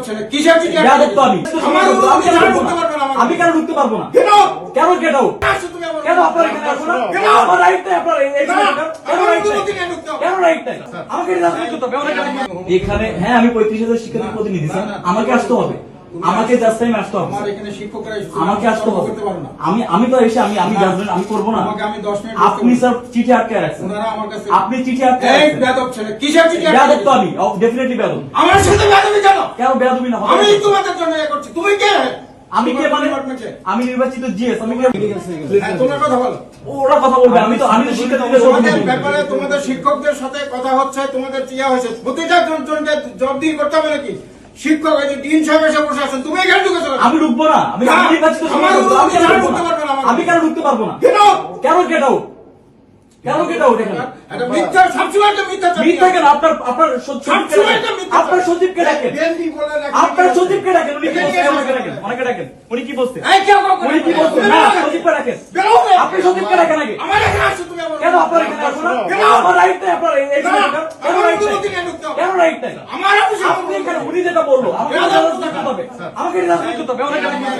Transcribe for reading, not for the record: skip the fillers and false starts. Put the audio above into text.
ছেলে কিসের চিঠি বেয়াদব তো আমি। আমি কেন ঢুকতে পারবো না? কেন কেন গেট আউট? তুমি আমার কেন আপনার এখানে আসবো না? কেন? আমার রাইট নাই আপনার এই কেন রাইট নাই? ঢুকতে হবে কেন রাইট নাই? আমাকে রাজনীতি করতে হবে। এখানে হ্যাঁ আমি 35,000 শিক্ষার্থীর প্রতিনিধি স্যার, আমাকে আসতে হবে, আমাকে জাস্ট টাইম আসতে হবে, আমার এখানে শিক্ষকরা আমাকে আসতে হবে। করতে পারো না। আমি তো এসে আমি জাজমেন্ট আমি করবো না। আমাকে আমি 10 মিনিট আপনি স্যার চিঠি আটকে রাখছেন, ওনারা আমার কাছে আপনি চিঠি আটকে এই রাখছেন। বেয়াদব ছেলে কিসের চিঠি বেয়াদব তো আমি, ডেফিনেটলি বেয়াদব। আমার সাথে বেয়াদবি কেন? কেন বেয়াদবি না? আমি তোমাদের জন্য এ করছি, তুমি কে? আমি কে মানে? ডিপার্টমেন্টে আমি নির্বাচিত জিএস, আমি কে? হ্যাঁ, তোমরা কথা বলো। ওরা কথা বলবে, আমি তো শিক্ষার্থীদের তোমাদের সাথে ব্যাপারে তোমাদের শিক্ষকদের সাথে কথা হচ্ছে, তোমাদের চিয়া হয়েছে, প্রতিটা জনকে জবাবদিহি করতে হবে নাকি? শিক্ষক এই যে ডিন সাহেব এসে বসে আছেন, তুমি এখানে ঢুকেছো কেন? আমি ঢুকবো না, আমি না, নির্বাচিত আমার সদস্য, আমি কেন অনুমতি ঢুকতে ছাড়া পারবো না? ঢুকতে পারবে না আমার আমি কেন ঢুকতে পারবো না? কেন? কেন গেট আউট? কেন গেট আউট? এখানে একটা মিথ্যা, সবসময় একটা মিথ্যা চাকরি। মিথ্যা কেন? আপনার সবসময় একটা মিথ্যা আপনার সচিবকে ডাকেন, বেন্ডি বলে রাখি। আপনার সচিবকে ডাকেন, উনি কি বলছেন? আমাকে ডাকেন, ওনাকে ডাকেন, উনি কি বলছেন? এই কেউ কাউকে উনি কি বলছেন? বেরো না, না। সচিবকে ডাকেন, বেরো না। আপনি সচিবকে ডাকেন আগে। আমার এখানে আসছো তুমি আমার কেন আপনার এখানে আসবো না? কেন? আমার রাইট নাই আপনার এই না, কেন আমার রাইট নাই? অনুমতি নিয়ে ঢুকতে হবে। কেন রাইট নাই? আমার অফিসে আপনি এখানে উনি যেটা বললো আমাকে রাজনীতি করতে হবে, আমাকে রাজনীতি করতে হবে, ওনাকে ডাকেন।